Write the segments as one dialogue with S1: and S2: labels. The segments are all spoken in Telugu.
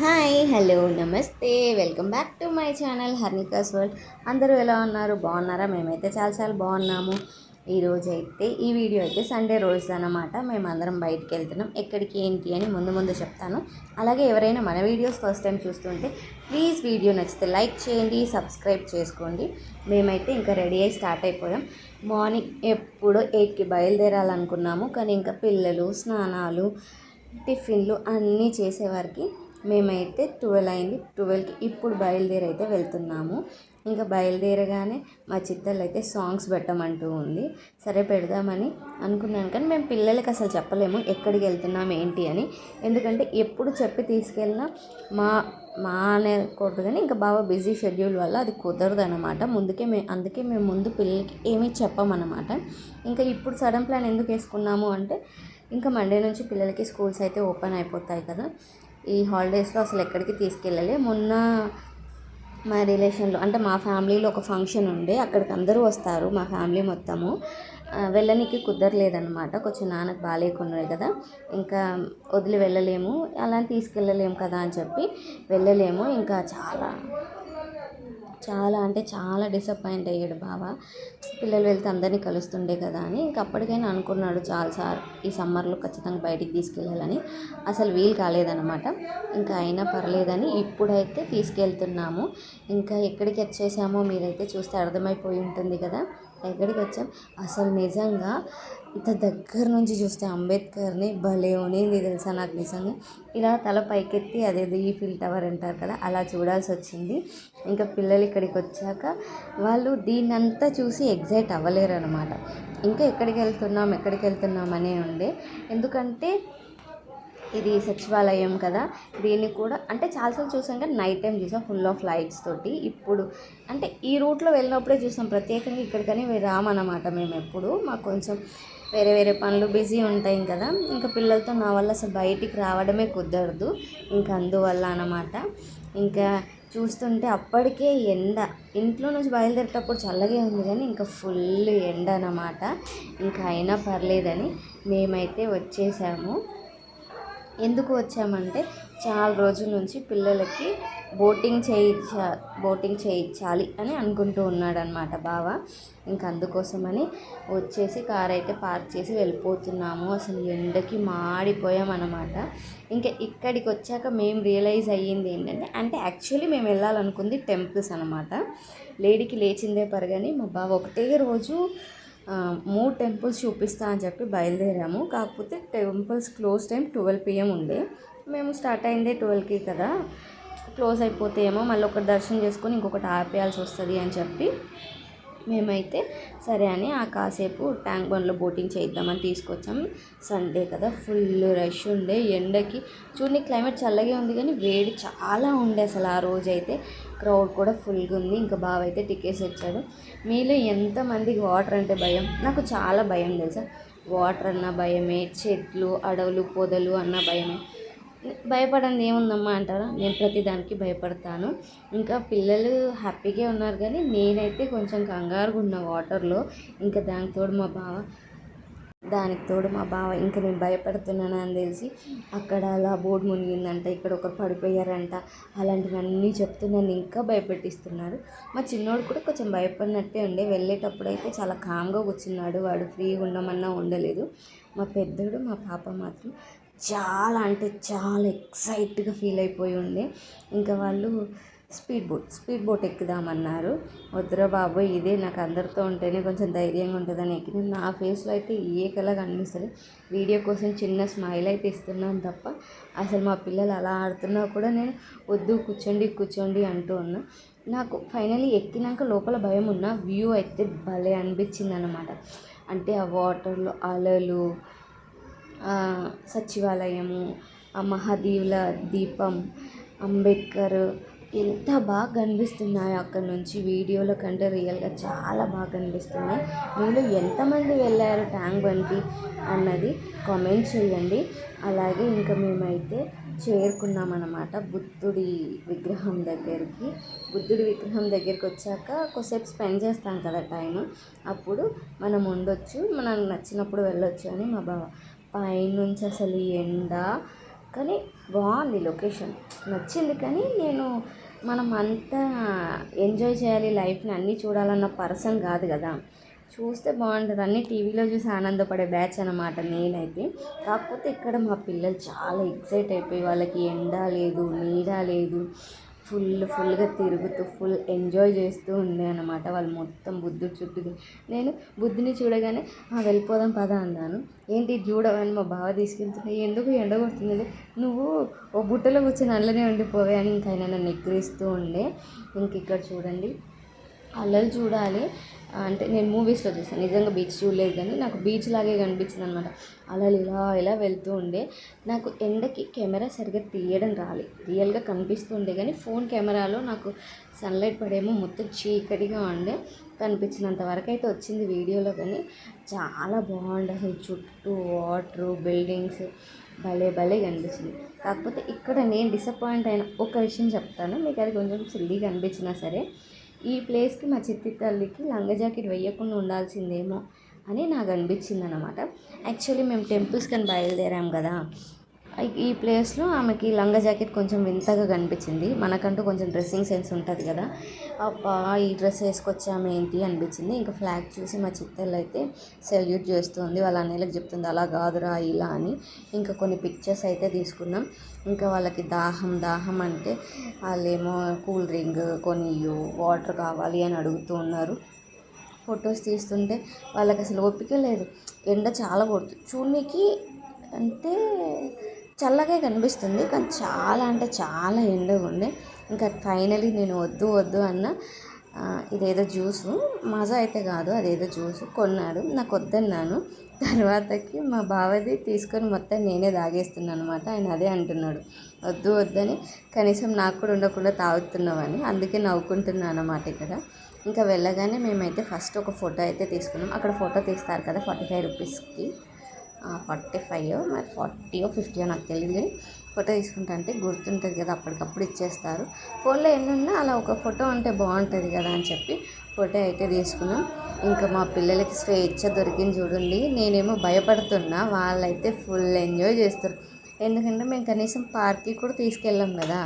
S1: హాయ్ హలో నమస్తే welcome back to my channel Harnika's world. అందరూ ఎలా ఉన్నారు? బాగున్నారా? మేమైతే చాలా బాగున్నాము. ఈరోజు అయితే ఈ వీడియో అయితే సండే రోజు అనమాట. మేమందరం బయటికి వెళ్తున్నాం. ఎక్కడికి ఏంటి అని ముందు చెప్తాను. అలాగే ఎవరైనా మన వీడియోస్ ఫస్ట్ టైం చూస్తుంటే ప్లీజ్ వీడియో నచ్చితే లైక్ చేయండి, సబ్స్క్రైబ్ చేసుకోండి. మేమైతే ఇంకా రెడీ అయ్యి స్టార్ట్ అయిపోయాం. మార్నింగ్ ఎప్పుడో 8కి బయలుదేరాలనుకున్నాము, కానీ ఇంకా పిల్లలు స్నానాలు టిఫిన్లు అన్నీ చేసేవారికి మేమైతే 12 అయింది. 12కి ఇప్పుడు బయలుదేరైతే వెళ్తున్నాము. ఇంకా బయలుదేరగానే మా చిత్తలు అయితే సాంగ్స్ పెట్టమంటూ ఉంది. సరే పెడదామని అనుకున్నాను, కానీ మేము పిల్లలకి అసలు చెప్పలేము ఎక్కడికి వెళ్తున్నాం ఏంటి అని. ఎందుకంటే ఎప్పుడు చెప్పి తీసుకెళ్ళినా మా మా అనుకోవద్దు, కానీ ఇంకా బాగా బిజీ షెడ్యూల్ వల్ల అది కుదరదు అనమాట. అందుకే మేము ముందు పిల్లలకి ఏమీ చెప్పమన్నమాట. ఇంకా ఇప్పుడు సడన్ ప్లాన్ ఎందుకు వేసుకున్నాము అంటే, ఇంకా మండే నుంచి పిల్లలకి స్కూల్స్ అయితే ఓపెన్ అయిపోతాయి కదా. ఈ హాలిడేస్లో అసలు ఎక్కడికి తీసుకెళ్ళలే. మొన్న మా రిలేషన్లో అంటే మా ఫ్యామిలీలో ఒక ఫంక్షన్ ఉండే, అక్కడికి అందరూ వస్తారు మా ఫ్యామిలీ మొత్తము. వెళ్ళనికి కుదరలేదన్నమాట. కొంచెం నాన్నకు బాగాలేకున్నాయి కదా, ఇంకా వదిలి వెళ్ళలేము, అలా తీసుకెళ్ళలేము కదా అని చెప్పి వెళ్ళలేము. ఇంకా చాలా అంటే చాలా డిసప్పాయింట్ అయ్యాడు బావ. పిల్లలు వెళ్తే అందరినీ కలుస్తుండే కదా అని. ఇంక అప్పటికైనా అనుకున్నాడు చాలాసార్లు ఈ సమ్మర్లో ఖచ్చితంగా బయటికి తీసుకెళ్ళాలని. అసలు వీలు కాలేదన్నమాట. ఇంకా అయినా పర్లేదని ఇప్పుడైతే తీసుకెళ్తున్నాము. ఇంకా ఎక్కడికి వచ్చేసామో మీరైతే చూస్తే అర్థమైపోయి ఉంటుంది కదా ఎక్కడికి వచ్చాం. అసలు నిజంగా ఇంత దగ్గర నుంచి చూస్తే అంబేద్కర్ని భలే ఉనింది తెలుసా. నాకు నిజంగా ఇలా తల పైకెత్తి అదేదో ఈఫిల్ టవర్ అంటారు కదా, అలా చూడాల్సి వచ్చింది. ఇంకా పిల్లలు ఇక్కడికి వచ్చాక వాళ్ళు దీన్నంతా చూసి ఎగ్జైట్ అవ్వలేరు అనమాట. ఇంకా ఎక్కడికి వెళ్తున్నాం అనే ఉండే. ఎందుకంటే ఇది సచివాలయం కదా, దీన్ని కూడా అంటే చాలాసార్లు చూసాం కానీ నైట్ టైం చూసాం ఫుల్ ఆఫ్ లైట్స్ తోటి. ఇప్పుడు అంటే ఈ రూట్లో వెళ్ళినప్పుడే చూసాం, ప్రత్యేకంగా ఇక్కడికని రామన్నమాట. మేము ఎప్పుడు మాకు కొంచెం వేరే పనులు బిజీ ఉంటాయి కదా, ఇంకా పిల్లలతో నా వల్ల అసలు బయటికి రావడమే కుదరదు. ఇంకా అందువల్ల అన్నమాట. ఇంకా చూస్తుంటే అప్పటికే ఎండ, ఇంట్లో నుంచి బయలుదేరేటప్పుడు చల్లగా ఉంది కానీ ఇంకా ఫుల్ ఎండ అన్నమాట. ఇంకా అయినా పర్లేదని మేమైతే వచ్చేసాము. ఎందుకు వచ్చామంటే చాలా రోజుల నుంచి పిల్లలకి బోటింగ్ చేయించాలి అని అనుకుంటూ ఉన్నాడనమాట బావ. ఇంకా అందుకోసమని వచ్చేసి కార్ అయితే పార్క్ చేసి వెళ్ళిపోతున్నాము. అసలు ఎండకి మాడిపోయామన్నమాట. ఇంకా ఇక్కడికి వచ్చాక మేము రియలైజ్ అయ్యింది ఏంటంటే, అంటే యాక్చువల్లీ మేము వెళ్ళాలనుకుంది టెంపుల్స్ అనమాట. లేడీకి లేచిందే పరగాని మా బావ ఒకటే రోజు 3 టెంపుల్స్ చూపిస్తా అని చెప్పి బయలుదేరాము. కాకపోతే టెంపుల్స్ క్లోజ్ టైం 12 PM ఉండే. మేము స్టార్ట్ అయిందే 12కి కదా, క్లోజ్ అయిపోతేమో మళ్ళీ ఒకటి దర్శనం చేసుకొని ఇంకొకటి ఆపేయాల్సి వస్తుంది అని చెప్పి మేమైతే సరే అని ఆ కాసేపు ట్యాంక్ బండ్లో బోటింగ్ చేద్దామని తీసుకొచ్చాం. సండే కదా, ఫుల్ రష్ ఉండే. ఎండకి చూడండి, క్లైమేట్ చల్లగా ఉంది కానీ వేడి చాలా ఉండే అసలు. ఆ రోజైతే క్రౌడ్ కూడా ఫుల్గా ఉంది. ఇంకా బావ అయితే టికెట్స్ వచ్చాడు. మీలో ఎంతమందికి వాటర్ అంటే భయం? నాకు చాలా భయం తెలుసా. వాటర్ అన్న భయమే, చెట్లు అడవులు పొదలు అన్న భయమే. భయపడంది ఏముందమ్మా అంటారా, నేను ప్రతిదానికి భయపడతాను. ఇంకా పిల్లలు హ్యాపీగా ఉన్నారు కానీ నేనైతే కొంచెం కంగారుగా ఉన్న వాటర్లో. ఇంకా దానికి తోడు మా బావ ఇంకా నేను భయపడుతున్నాను అని తెలిసి అక్కడ అలా బోర్డు మునిగిందంట, ఇక్కడ ఒకరు పడిపోయారంట, అలాంటివన్నీ చెప్తూ నన్ను ఇంకా భయపెట్టిస్తున్నారు. మా చిన్నోడు కూడా కొంచెం భయపడినట్టే ఉండే. వెళ్ళేటప్పుడు అయితే చాలా కామ్గా కూర్చున్నాడు, వాడు ఫ్రీగా ఉండమన్నా ఉండలేదు. మా పెద్దోడు మా పాప మాత్రం చాలా అంటే చాలా ఎక్సైట్గా ఫీల్ అయిపోయి ఉండే. ఇంకా వాళ్ళు స్పీడ్ బోట్ ఎక్కుదామన్నారు. వద్దురా బాబు, ఇదే నాకు అందరితో ఉంటేనే కొంచెం ధైర్యంగా ఉంటుందని ఎక్కిన. నా ఫేస్లో అయితే ఏ కలగా అనిపిస్తుంది. వీడియో కోసం చిన్న స్మైల్ అయితే ఇస్తున్నాను తప్ప అసలు మా పిల్లలు అలా ఆడుతున్నా కూడా నేను వద్దు కూర్చోండి అంటూ ఉన్నా. నాకు ఫైనలీ ఎక్కినాక లోపల భయం ఉన్న వ్యూ అయితే భలే అనిపించింది అనమాట. అంటే ఆ వాటర్లో అలలు, సచివాలయము, ఆ మహాదేవుల దీపం, అంబేద్కర్ ఎంత బాగా కనిపిస్తున్నాయో అక్కడ నుంచి. వీడియోలో కంటే రియల్గా చాలా బాగా కనిపిస్తున్నాయి. మీరు ఎంతమంది వెళ్ళారు ట్యాంక్ బండ్కి అన్నది కామెంట్ చేయండి. అలాగే ఇంకా మేమైతే చేరుకున్నామన్నమాట బుద్ధుడి విగ్రహం దగ్గరికి వచ్చాక కొద్దిసేపు స్పెండ్ చేస్తాం కదా టైం, అప్పుడు మనం ఉండొచ్చు, మనకు నచ్చినప్పుడు వెళ్ళొచ్చు అని మా బావ. పైనుంచి అసలు ఎండ కానీ బాగుంది లొకేషన్, నచ్చింది. కానీ మనం అంతా ఎంజాయ్ చేయాలి లైఫ్ని, అన్నీ చూడాలన్న పర్సన్ కాదు కదా. చూస్తే బాగుంటుంది, అన్నీ టీవీలో చూసి ఆనందపడే బ్యాచ్ అనమాట నేనైతే. కాకపోతే ఇక్కడ మా పిల్లలు చాలా ఎక్సైట్ అయిపోయి, వాళ్ళకి ఎండ లేదు నీడ లేదు, ఫుల్గా తిరుగుతూ ఫుల్ ఎంజాయ్ చేస్తూ ఉండే అనమాట. వాళ్ళు మొత్తం బుద్ధుడు చుట్టూ. నేను బుద్ధుని చూడగానే వెళ్ళిపోదాం పదా అన్నాను. ఏంటి చూడవని మా బావ తీసుకెళ్తున్నాయి, ఎందుకు ఎండ కొడుతుంది, నువ్వు ఓ బుట్టలో కూర్చొని అందులోనే ఉండిపోవే అని ఇంకా ఆయన నన్ను ఎక్కిరిస్తూ ఉండే. ఇంక ఇక్కడ చూడండి, అలలు చూడాలి అంటే నేను మూవీస్లో చూసాను, నిజంగా బీచ్ చూడలేదు. కానీ నాకు బీచ్ లాగే కనిపించింది అనమాట. అలలు ఇలా వెళ్తూ ఉండే. నాకు ఎండకి కెమెరా సరిగ్గా తీయడం రాలి, రియల్గా కనిపిస్తుండే. కానీ ఫోన్ కెమెరాలో నాకు సన్లైట్ పడేమో మొత్తం చీకటిగా ఉండే, కనిపించినంత వరకు అయితే వచ్చింది వీడియోలో. కానీ చాలా బాగుండే అసలు, చుట్టూ వాటరు, బిల్డింగ్స్, భలే కనిపిస్తుంది. కాకపోతే ఇక్కడ నేను డిసప్పాయింట్ అయిన ఒక విషయం చెప్తాను మీకు, అది కొంచెం సిల్లీగా అనిపించినా సరే. ఈ ప్లేస్కి మా చిట్టి తల్లికి లంగా జాకెట్ వేయకుండా ఉండాల్సిందేమో అని నాకు అనిపించింది అనమాట. యాక్చువల్లీ మేము టెంపుల్స్కి అని బయలుదేరాం కదా, ఈ ప్లేస్లో ఆమెకి లంగా జాకెట్ కొంచెం వింతగా కనిపించింది. మనకంటూ కొంచెం డ్రెస్సింగ్ సెన్స్ ఉంటుంది కదా, అబ్బా ఈ డ్రెస్ వేసుకొచ్చాము ఏంటి అనిపించింది. ఇంకా ఫ్లాగ్ చూసి మా చిత్తలు అయితే సెల్యూట్ చేస్తుంది, వాళ్ళ అన్నయ్యలకు చెప్తుంది అలా కాదురా ఇలా అని. ఇంకా కొన్ని పిక్చర్స్ అయితే తీసుకున్నాం. ఇంకా వాళ్ళకి దాహం అంటే వాళ్ళేమో కూల్ డ్రింక్ కొనియు, వాటర్ కావాలి అని అడుగుతూ ఉన్నారు. ఫొటోస్ తీస్తుంటే వాళ్ళకి అసలు ఓపిక లేదు, ఎండ చాలా కొడుతుంది చూడడానికి. అంటే చల్లగా కనిపిస్తుంది కానీ చాలా అంటే చాలా ఎండగా ఉండే. ఇంకా ఫైనలీ నేను వద్దు అన్న ఇదేదో జ్యూసు, మజా అయితే కాదు అదేదో జ్యూసు కొన్నాడు, నాకు వద్దన్నాను. తర్వాతకి మా బావది తీసుకొని మొత్తం నేనే తాగేస్తున్నాను అనమాట. ఆయన అదే అంటున్నాడు, వద్దని, కనీసం నాకు కూడా ఉండకుండా తాగుతున్నామని. అందుకే నవ్వుకుంటున్నాను అన్నమాట ఇక్కడ. ఇంకా వెళ్ళగానే మేమైతే ఫస్ట్ ఒక ఫోటో అయితే తీసుకున్నాం. అక్కడ ఫోటో తీస్తారు కదా 45 రూపీస్కి, 45 మరి 40 50 నాకు తెలియదు. కానీ ఫోటో తీసుకుంటా అంటే గుర్తుంటుంది కదా, అప్పటికప్పుడు ఇచ్చేస్తారు. ఫోన్లో ఎన్నున్నా అలా ఒక ఫోటో ఉంటే బాగుంటుంది కదా అని చెప్పి ఫోటో అయితే తీసుకున్నాం. ఇంకా మా పిల్లలకి స్వేచ్ఛ దొరికింది చూడండి. నేనేమో భయపడుతున్నా, వాళ్ళైతే ఫుల్ ఎంజాయ్ చేస్తారు. ఎందుకంటే మేము కనీసం పార్క్కి కూడా తీసుకెళ్ళాం కదా,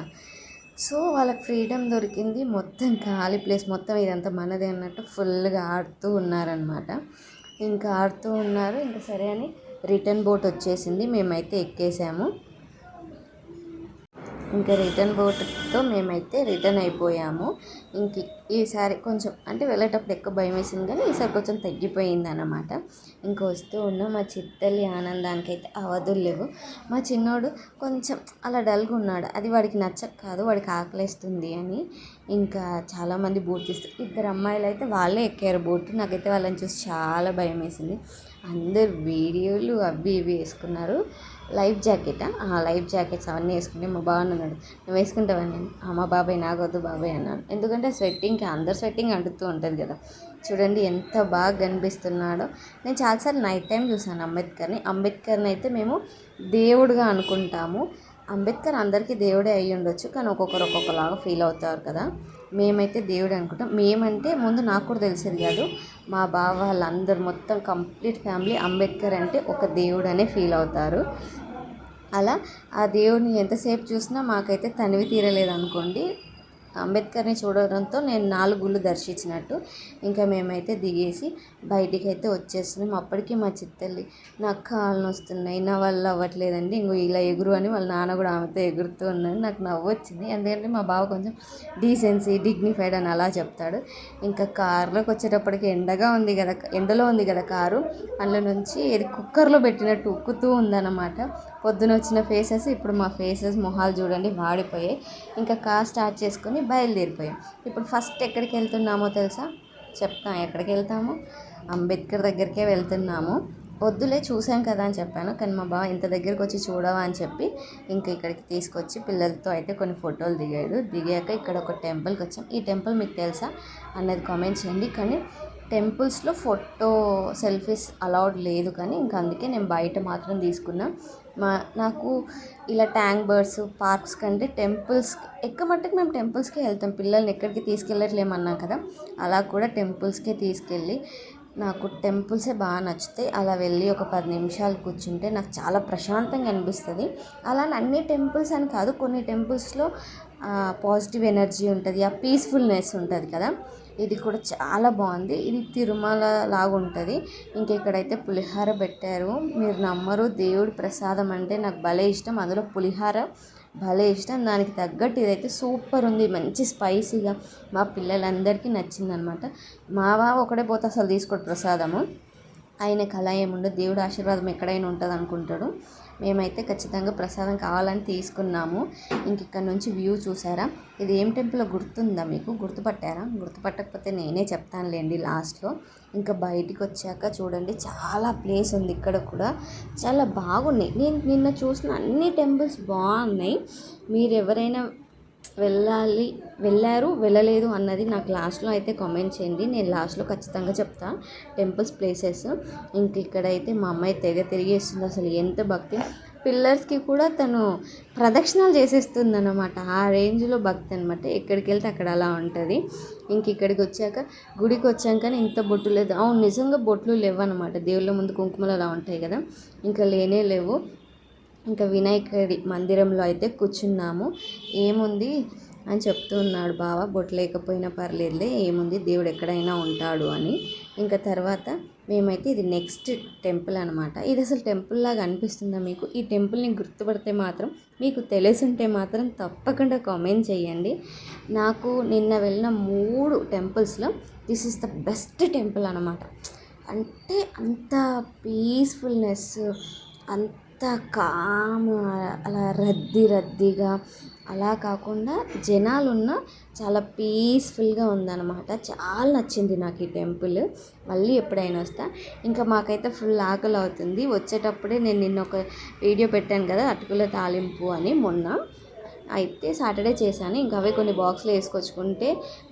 S1: సో వాళ్ళకి ఫ్రీడమ్ దొరికింది. మొత్తం ఖాళీ ప్లేస్, మొత్తం ఇదంతా మనదే అన్నట్టు ఫుల్గా ఆడుతూ ఉన్నారనమాట. ఇంకా ఆడుతూ ఉన్నారు. ఇంకా సరే అని రిటర్న్ బోట్ వచ్చేసింది, మేమైతే ఎక్కేసాము. ఇంకా రిటర్న్ బోట్తో మేమైతే రిటర్న్ అయిపోయాము. ఇంక ఈసారి కొంచెం అంటే వెళ్ళేటప్పుడు ఎక్కువ భయం వేసింది, కానీ ఈసారి కొంచెం తగ్గిపోయింది అన్నమాట. ఇంకా వస్తూ ఉన్నాం. మా చిత్తల్లి ఆనందానికి అయితే అవధులు లేవు. మా చిన్నోడు కొంచెం అలా డల్గా ఉన్నాడు, అది వాడికి నచ్చక కాదు, వాడికి ఆకలేస్తుంది అని. ఇంకా చాలామంది బోట్ తీస్తారు, 2 అమ్మాయిలు అయితే వాళ్ళే ఎక్కారు బోట్. నాకైతే వాళ్ళని చూసి చాలా భయం వేసింది. అందరు వీడియోలు అవి ఇవి వేసుకున్నారు. లైఫ్ జాకెట్స్ అవన్నీ వేసుకుంటే మా బావ అన్నాడు, నువ్వు వేసుకుంటావని. మా బాబాయ్ నాకొద్దు బాబాయ్ అన్నాను, ఎందుకంటే స్వెట్టింగ్కి అందరు స్వెట్టింగ్ అంటుతూ ఉంటుంది కదా. చూడండి ఎంత బాగా కనిపిస్తున్నాడో. నేను చాలాసార్లు నైట్ టైం చూసాను అంబేద్కర్ని అయితే మేము దేవుడుగా అనుకుంటాము. అంబేద్కర్ అందరికీ దేవుడే అయ్యి ఉండొచ్చు, కానీ ఒక్కొక్కరు ఒక్కొక్కలాగా ఫీల్ అవుతారు కదా. మేమైతే దేవుడు అనుకుంటాం. మేమంటే ముందు నాకు కూడా తెలిసేది కాదు, మా బావ వాళ్ళందరూ మొత్తం కంప్లీట్ ఫ్యామిలీ అంబేద్కర్ అంటే ఒక దేవుడు అనే ఫీల్ అవుతారు. అలా ఆ దేవుడిని ఎంతసేపు చూసినా మాకైతే తనివి తీరలేదు అనుకోండి. అంబేద్కర్ని చూడడంతో నేను 4 గుళ్ళు దర్శించినట్టు. ఇంకా మేమైతే దిగేసి బయటికి అయితే వచ్చేస్తున్నాం. అప్పటికి మా చిత్తల్లి నాకు కాళ్ళు వస్తున్నాయి, నా వల్ల అవ్వట్లేదండి, ఇంకో ఇలా ఎగురు అని వాళ్ళ నాన్న కూడా ఆమెతో ఎగురుతూ ఉన్నాడు. నాకు నవ్వు వచ్చింది, ఎందుకంటే మా బావ కొంచెం డీసెన్సీ డిగ్నిఫైడ్ అని అలా చెప్తాడు. ఇంకా కారులోకి వచ్చేటప్పటికి ఎండలో ఉంది కదా కారు, అందులో నుంచి ఏది కుక్కర్లో పెట్టినట్టు ఉక్కుతూ ఉందన్నమాట. పొద్దున వచ్చిన ఫేసెస్ ఇప్పుడు మా మొహాలు చూడండి వాడిపోయాయి. ఇంకా కార్ స్టార్ట్ చేసుకొని బయలుదేరిపోయాం. ఇప్పుడు ఫస్ట్ ఎక్కడికి వెళ్తున్నామో తెలుసా? ఎక్కడికి వెళ్తాము, అంబేద్కర్ దగ్గరికే వెళ్తున్నాము. వద్దులే చూసాం కదా అని చెప్పాను, కానీ మా బావ ఇంత దగ్గరికి వచ్చి చూడవా అని చెప్పి ఇంకా ఇక్కడికి తీసుకొచ్చి పిల్లలతో అయితే కొన్ని ఫోటోలు దిగాక ఇక్కడ ఒక టెంపుల్కి వచ్చాం. ఈ టెంపుల్ మీకు తెలుసా అన్నది కామెంట్ చేయండి. కానీ టెంపుల్స్లో ఫోటో సెల్ఫీస్ అలౌడ్ లేదు, కానీ ఇంకా అందుకే నేను బయట మాత్రం తీసుకున్నా. నాకు ఇలా ట్యాంక్ బర్డ్స్ పార్క్స్ కంటే టెంపుల్స్ మట్టుకు మేము టెంపుల్స్కే వెళ్తాం. పిల్లల్ని ఎక్కడికి తీసుకెళ్ళట్లేమన్నాం కదా, అలా కూడా టెంపుల్స్కే తీసుకెళ్ళి నాకు టెంపుల్సే బాగా నచ్చుతాయి. అలా వెళ్ళి ఒక 10 నిమిషాలు కూర్చుంటే నాకు చాలా ప్రశాంతంగా అనిపిస్తుంది. అలానే అన్ని టెంపుల్స్ అని కాదు, కొన్ని టెంపుల్స్లో పాజిటివ్ ఎనర్జీ ఉంటుంది, ఆ పీస్ఫుల్నెస్ ఉంటుంది కదా. ఇది కూడా చాలా బాగుంది. ఇది తిరుమల లాగా ఉంటుంది. ఇంకెక్కడైతే పులిహార పెట్టారు, మీరు నమ్మరు, దేవుడి ప్రసాదం అంటే నాకు భలే ఇష్టం. అందులో పులిహార భలే ఇష్టం. దానికి తగ్గట్టు ఇదైతే సూపర్ ఉంది, మంచి స్పైసీగా. మా పిల్లలందరికీ నచ్చిందనమాట. మా బావ ఒకడే పోతే అసలు తీసుకోడు ప్రసాదము. ఆయనకు అలా ఏముండదు, దేవుడు ఆశీర్వాదం ఎక్కడైనా ఉంటుంది అనుకుంటాడు. మేమైతే ఖచ్చితంగా ప్రసాదం కావాలని తీసుకున్నాము. ఇంక ఇక్కడ నుంచి వ్యూ చూసారా, ఇది ఏం టెంపుల్ గుర్తుందా మీకు? గుర్తుపట్టారా? గుర్తుపట్టకపోతే నేనే చెప్తానులేండి లాస్ట్లో. ఇంకా బయటికి వచ్చాక చూడండి, చాలా ప్లేస్ ఉంది ఇక్కడ కూడా, చాలా బాగున్నాయి. నేను నిన్న చూసిన అన్ని టెంపుల్స్ బాగున్నాయి. మీరు ఎవరైనా వెళ్ళారు వెళ్ళలేదు అన్నది నాకు లాస్ట్లో అయితే కామెంట్ చేయండి. నేను లాస్ట్లో ఖచ్చితంగా చెప్తా టెంపుల్స్ ప్లేసెస్. ఇంక ఇక్కడైతే మా అమ్మాయి తెగ తిరిగేస్తుంది, అసలు ఎంత భక్తి. పిల్లర్స్కి కూడా తను ప్రదక్షిణాలు చేసేస్తుంది అనమాట, ఆ రేంజ్లో భక్తి అనమాట. ఎక్కడికి వెళ్తే అక్కడ అలా ఉంటుంది. ఇంక ఇక్కడికి వచ్చాక, గుడికి వచ్చాక ఇంత బొట్టు లేదు. అవును, నిజంగా బొట్లు లేవు అనమాట. దేవుళ్ళ ముందు కుంకుమలు అలా ఉంటాయి కదా, ఇంకా లేనే లేవు. ఇంకా వినాయకుడి మందిరంలో అయితే కూర్చున్నాము. ఏముంది అని చెప్తూ ఉన్నాడు బావ, బొట్టు లేకపోయినా పర్లేదులే, ఏముంది, దేవుడు ఎక్కడైనా ఉంటాడు అని. ఇంకా తర్వాత మేమైతే, ఇది నెక్స్ట్ టెంపుల్ అనమాట. ఇది అసలు టెంపుల్ లాగా అనిపిస్తుందా మీకు? ఈ టెంపుల్ని గుర్తుపడితే మాత్రం, మీకు తెలిసుంటే మాత్రం తప్పకుండా కామెంట్ చేయండి. నాకు నిన్న వెళ్ళిన 3 టెంపుల్స్లో this is the best temple అనమాట. అంటే అంత పీస్ఫుల్నెస్, అంత కామ్, అలా రద్దీగా అలా కాకుండా జనాలున్న చాలా పీస్ఫుల్గా ఉందన్నమాట. చాలా నచ్చింది నాకు ఈ టెంపుల్. మళ్ళీ ఎప్పుడైనా వస్తా. ఇంకా మాకైతే ఫుల్ ఆకలి అవుతుంది. వచ్చేటప్పుడే నేను నిన్న ఒక వీడియో పెట్టాను కదా, అటుకుల తాలింపు అని, మొన్న అయితే సాటర్డే చేశాను. ఇంకా అవి కొన్ని బాక్స్లో వేసుకొచ్చుకుంటే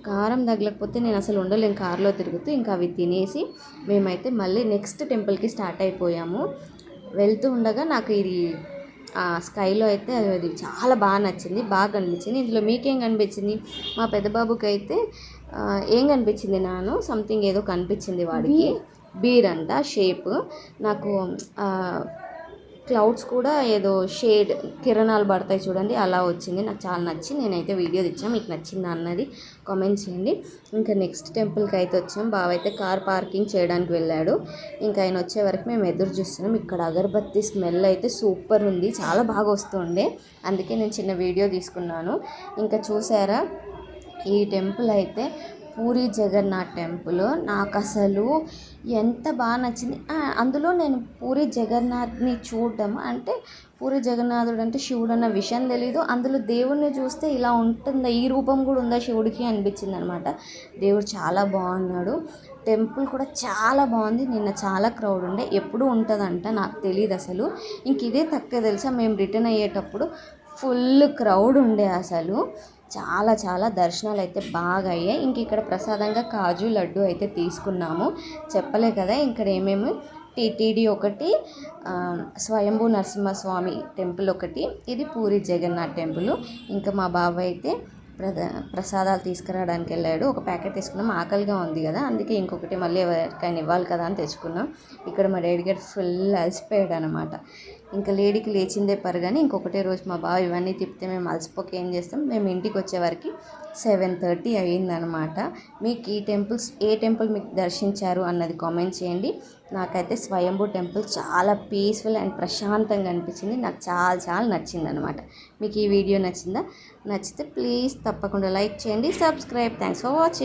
S1: కారం తగలకపోతే నేను అసలు ఉండలేను కార్లో తిరుగుతూ. ఇంకా అవి తినేసి మేమైతే మళ్ళీ నెక్స్ట్ టెంపుల్కి స్టార్ట్ అయిపోయాము. వెళ్తూ ఉండగా నాకు ఇది స్కైలో అయితే అది చాలా బాగా నచ్చింది, బాగా కనిపించింది. ఇందులో మీకేం కనిపించింది? మా పెద్ద బాబుకి అయితే ఏం కనిపించింది, సంథింగ్ ఏదో కనిపించింది వాడికి, బీర్ అంట షేప్. నాకు క్లౌడ్స్ కూడా ఏదో షేడ్ కిరణాలు పడతాయి చూడండి, అలా వచ్చింది. నాకు చాలా నచ్చి నేనైతే వీడియో తెచ్చాను. మీకు నచ్చిందా అన్నది కామెంట్ చేయండి. ఇంకా నెక్స్ట్ టెంపుల్కి అయితే వచ్చాం. బావ అయితే కార్ పార్కింగ్ చేయడానికి వెళ్ళాడు. ఇంకా ఆయన వచ్చే వరకు మేము ఎదురు చూస్తున్నాం. ఇక్కడ అగరబత్తి స్మెల్ అయితే సూపర్ ఉంది, చాలా బాగా వస్తుండే, అందుకే నేను చిన్న వీడియో తీసుకున్నాను. ఇంకా చూసారా, ఈ టెంపుల్ అయితే పూరి జగన్నాథ్ టెంపుల్. నాకు అసలు ఎంత బాగా నచ్చింది. అందులో నేను పూరి జగన్నాథ్ని చూడడం అంటే, పూరి జగన్నాథుడు అంటే శివుడు అన్న విషయం తెలీదు. అందులో దేవుడిని చూస్తే ఇలా ఉంటుందా, ఈ రూపం కూడా ఉందా శివుడికి అనిపించింది అనమాట. దేవుడు చాలా బాగున్నాడు. టెంపుల్ కూడా చాలా బాగుంది. నిన్న చాలా క్రౌడ్ ఉండే, ఎప్పుడు ఉంటుందంట నాకు తెలియదు అసలు. ఇంక ఇదే తక్కువ తెలుసా, మేము రిటర్న్ అయ్యేటప్పుడు ఫుల్ క్రౌడ్ ఉండే అసలు. చాలా దర్శనాలు అయితే బాగా అయ్యాయి. ఇంక ఇక్కడ ప్రసాదంగా కాజు లడ్డు అయితే తీసుకున్నాము. చెప్పలే కదా ఇక్కడ ఏమేమి, టీటీడీ ఒకటి, స్వయంభూ నరసింహస్వామి టెంపుల్ ఒకటి, ఇది పూరి జగన్నాథ్ టెంపుల్. ఇంకా మా బాబాయ్ అయితే ప్రసాదాలు తీసుకురావడానికి వెళ్ళాడు. ఒక ప్యాకెట్ తీసుకున్నాం, ఆకలిగా ఉంది కదా, అందుకే ఇంకొకటి మళ్ళీ ఎవరికైనా ఇవ్వాలి కదా అని తెచ్చుకున్నాం. ఇక్కడ మా డాడీ గారు ఫుల్ అలసిపోయాడు అనమాట. ఇంకా లేడీకి లేచిందే పరుగాని ఇంకొకటే రోజు మా బావ ఇవన్నీ తిప్పితే మేము అలసిపోక ఏం చేస్తాం, మేము ఇంటికి వచ్చేవరకు 7:30 అయ్యిందనమాట. మీకు ఈ టెంపుల్స్, ఏ టెంపుల్ మీకు దర్శించారు అన్నది కామెంట్ చేయండి. నాకైతే స్వయంభూ టెంపుల్ చాలా పీస్ఫుల్ అండ్ ప్రశాంతంగా అనిపించింది. నాకు చాలా నచ్చింది అనమాట. మీకు ఈ వీడియో నచ్చిందా? నచ్చితే ప్లీజ్ తప్పకుండా లైక్ చేయండి, సబ్స్క్రైబ్. Thanks for watching.